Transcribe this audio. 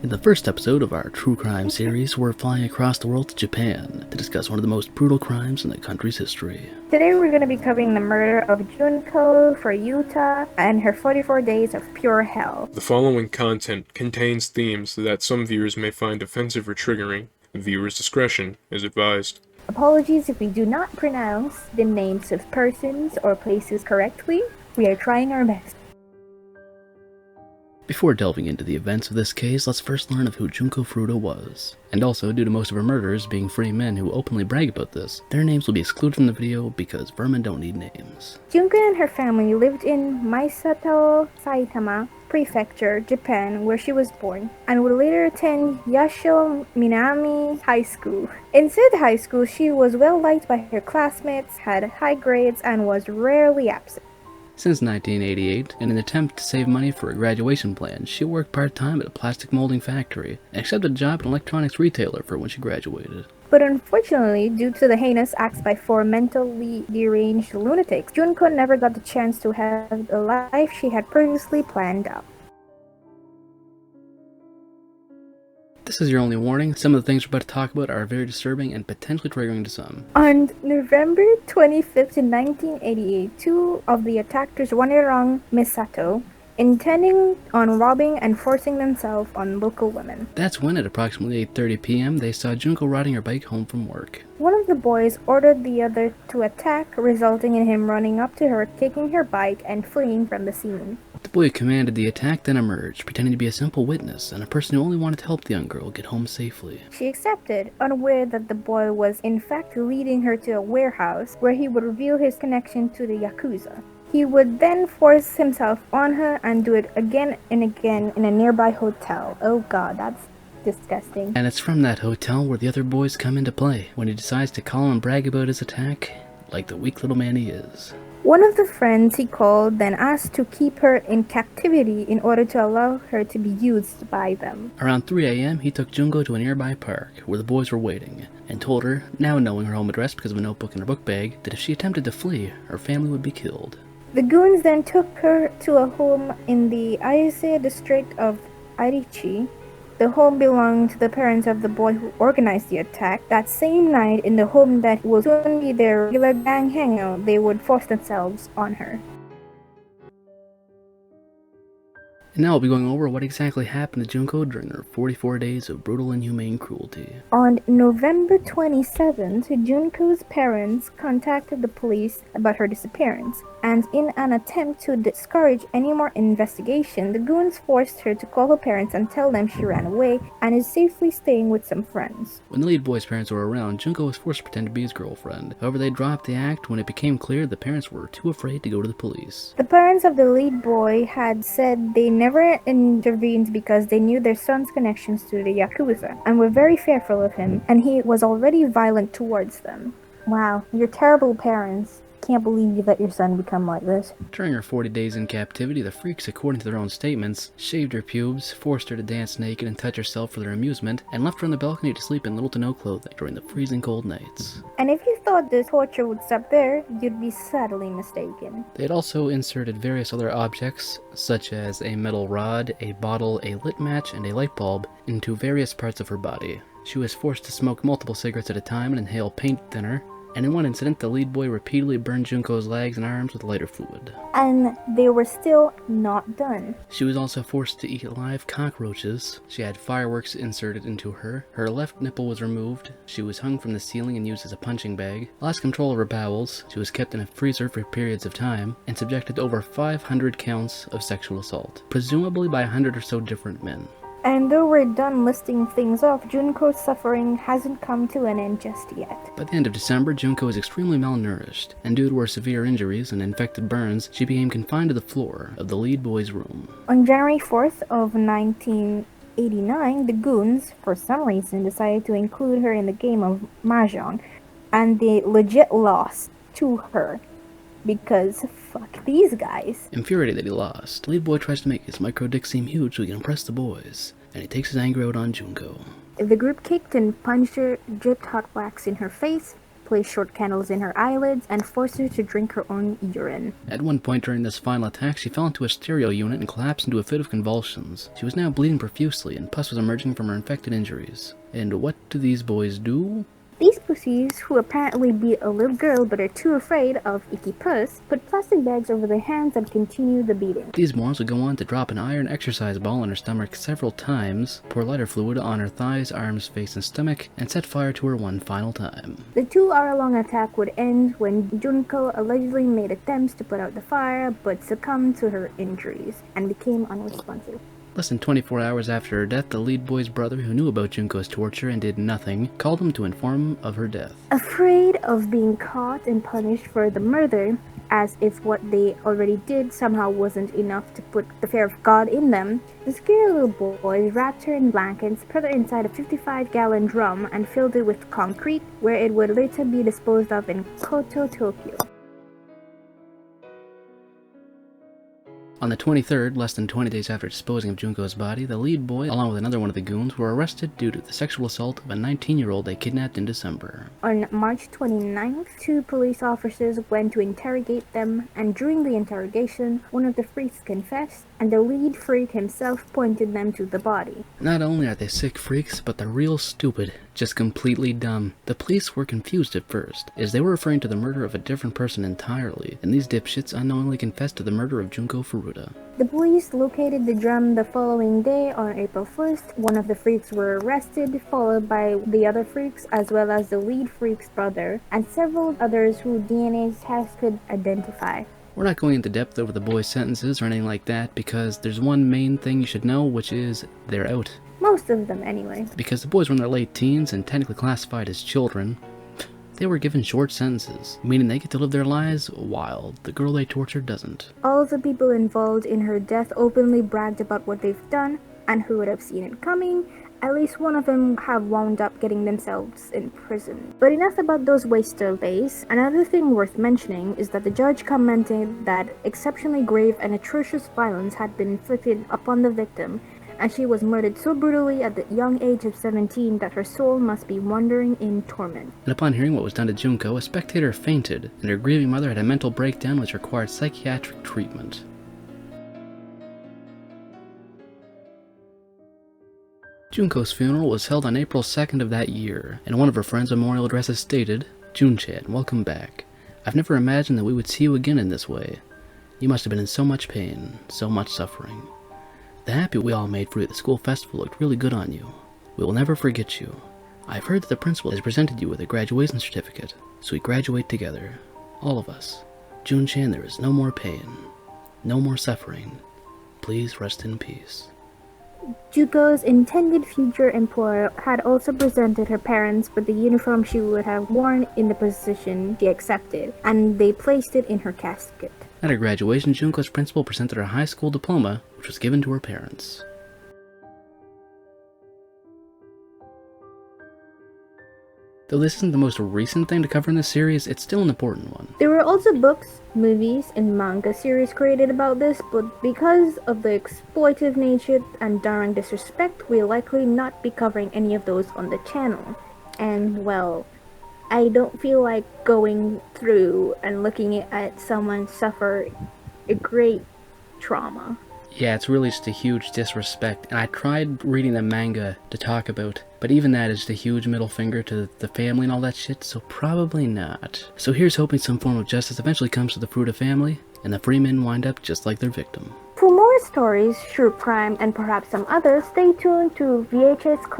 In the first episode of our true crime series, we're flying across the world to Japan to discuss one of the most brutal crimes in the country's history. Today we're going to be covering the murder of Junko Furuta and her 44 days of pure hell. The following content contains themes that some viewers may find offensive or triggering. Viewers' discretion is advised. Apologies if we do not pronounce the names of persons or places correctly. We are trying our best. Before delving into the events of this case, let's first learn of who Junko Furuta was. And also, due to most of her murderers being free men who openly brag about this, their names will be excluded from the video because vermin don't need names. Junko and her family lived in Misato, Saitama Prefecture, Japan, where she was born, and would later attend Yasho Minami High School. In said high school, she was well liked by her classmates, had high grades, and was rarely absent. Since 1988, in an attempt to save money for a graduation plan, she worked part-time at a plastic molding factory and accepted a job at an electronics retailer for when she graduated. But unfortunately, due to the heinous acts by 4 mentally deranged lunatics, Junko never got the chance to have the life she had previously planned out. This is your only warning. Some of the things we're about to talk about are very disturbing and potentially triggering to some. On November 25th, 1988, 2 of the attackers wandered around Misato, intending on robbing and forcing themselves on local women. That's when, at approximately 8:30 p.m., they saw Junko riding her bike home from work. One of the boys ordered the other to attack, resulting in him running up to her, taking her bike, and fleeing from the scene. The boy who commanded the attack then emerged, pretending to be a simple witness and a person who only wanted to help the young girl get home safely. She accepted, unaware that the boy was in fact leading her to a warehouse where he would reveal his connection to the Yakuza. He would then force himself on her and do it again and again in a nearby hotel. Oh god, that's disgusting. And it's from that hotel where the other boys come into play, when he decides to call and brag about his attack, like the weak little man he is. One of the friends he called then asked to keep her in captivity in order to allow her to be used by them. Around 3 a.m., he took Junko to a nearby park, where the boys were waiting, and told her, now knowing her home address because of a notebook in her book bag, that if she attempted to flee, her family would be killed. The goons then took her to a home in the Ayase district of Aichi. The home belonged to the parents of the boy who organized the attack. That same night, in the home that would soon be their regular gang hangout, they would force themselves on her. And now I'll be going over what exactly happened to Junko during her 44 days of brutal and inhumane cruelty. On November 27th, Junko's parents contacted the police about her disappearance, and in an attempt to discourage any more investigation, the goons forced her to call her parents and tell them she ran away and is safely staying with some friends. When the lead boy's parents were around, Junko was forced to pretend to be his girlfriend. However, they dropped the act when it became clear the parents were too afraid to go to the police. The parents of the lead boy had said they never intervened because they knew their son's connections to the Yakuza and were very fearful of him, and he was already violent towards them. Wow, you're terrible parents. Can't believe you let your son become like this. During her 40 days in captivity, the freaks, according to their own statements, shaved her pubes, forced her to dance naked and touch herself for their amusement, and left her on the balcony to sleep in little to no clothing during the freezing cold nights. And if you thought the torture would stop there, you'd be sadly mistaken. They had also inserted various other objects, such as a metal rod, a bottle, a lit match, and a light bulb, into various parts of her body. She was forced to smoke multiple cigarettes at a time and inhale paint thinner, and in one incident, the lead boy repeatedly burned Junko's legs and arms with lighter fluid. And they were still not done. She was also forced to eat live cockroaches. She had fireworks inserted into her. Her left nipple was removed. She was hung from the ceiling and used as a punching bag. Lost control of her bowels. She was kept in a freezer for periods of time, and subjected to over 500 counts of sexual assault, presumably by 100 or so different men. And though we're done listing things off, Junko's suffering hasn't come to an end just yet. By the end of December, Junko was extremely malnourished, and due to her severe injuries and infected burns, she became confined to the floor of the lead boy's room. On January 4th of 1989, the goons, for some reason, decided to include her in the game of Mahjong, and they legit lost to her. Because fuck these guys. Infuriated that he lost, the lead boy tries to make his micro dick seem huge so he can impress the boys, and he takes his anger out on Junko. The group kicked and punched her, dripped hot wax in her face, place short candles in her eyelids, and forced her to drink her own urine. At one point during this final attack, she fell into a stereo unit and collapsed into a fit of convulsions. She was now bleeding profusely, and pus was emerging from her infected injuries. And what do these boys do? These pussies, who apparently beat a little girl but are too afraid of icky puss, put plastic bags over their hands and continue the beating. These morons would go on to drop an iron exercise ball in her stomach several times, pour lighter fluid on her thighs, arms, face, and stomach, and set fire to her one final time. The 2-hour-long attack would end when Junko allegedly made attempts to put out the fire but succumbed to her injuries and became unresponsive. Less than 24 hours after her death, the lead boy's brother, who knew about Junko's torture and did nothing, called him to inform him of her death. Afraid of being caught and punished for the murder, as if what they already did somehow wasn't enough to put the fear of God in them, the scary little boy wrapped her in blankets, put her inside a 55-gallon drum, and filled it with concrete, where it would later be disposed of in Koto, Tokyo. On the 23rd, less than 20 days after disposing of Junko's body, the lead boy, along with another one of the goons, were arrested due to the sexual assault of a 19-year-old they kidnapped in December. On March 29th, 2 police officers went to interrogate them, and during the interrogation, one of the freaks confessed, and the lead freak himself pointed them to the body. Not only are they sick freaks, but they're real stupid, just completely dumb. The police were confused at first, as they were referring to the murder of a different person entirely, and these dipshits unknowingly confessed to the murder of Junko Furuta. The police located the drum the following day on April 1st. One of the freaks were arrested, followed by the other freaks, as well as the lead freak's brother, and several others who DNA tests could identify. We're not going into depth over the boys' sentences or anything like that, because there's one main thing you should know, which is they're out. Most of them, anyway. Because the boys were in their late teens and technically classified as children, they were given short sentences, meaning they get to live their lives while the girl they tortured doesn't. All the people involved in her death openly bragged about what they've done, and who would have seen it coming. At least one of them have wound up getting themselves in prison. But enough about those wasted days. Another thing worth mentioning is that the judge commented that exceptionally grave and atrocious violence had been inflicted upon the victim, and she was murdered so brutally at the young age of 17 that her soul must be wandering in torment. And upon hearing what was done to Junko, a spectator fainted, and her grieving mother had a mental breakdown which required psychiatric treatment. Junko's funeral was held on April 2nd of that year, and one of her friend's memorial addresses stated, "Jun-chan, welcome back. I've never imagined that we would see you again in this way. You must have been in so much pain, so much suffering. The happy we all made for you at the school festival looked really good on you. We will never forget you. I've heard that the principal has presented you with a graduation certificate, so we graduate together. All of us. Jun-chan, there is no more pain, no more suffering. Please rest in peace." Junko's intended future employer had also presented her parents with the uniform she would have worn in the position she accepted, and they placed it in her casket. At her graduation, Junko's principal presented her high school diploma, which was given to her parents. Though this isn't the most recent thing to cover in this series, it's still an important one. There were also books, movies, and manga series created about this, but because of the exploitive nature and darn disrespect, we'll likely not be covering any of those on the channel. And, well, I don't feel like going through and looking at someone suffer a great trauma. Yeah, it's really just a huge disrespect, and I tried reading the manga to talk about, but even that is just a huge middle finger to the family and all that shit, so probably not. So here's hoping some form of justice eventually comes to the Furuta family, and the Freemen wind up just like their victim. For more stories, true crime, and perhaps some others, stay tuned to VHS Club.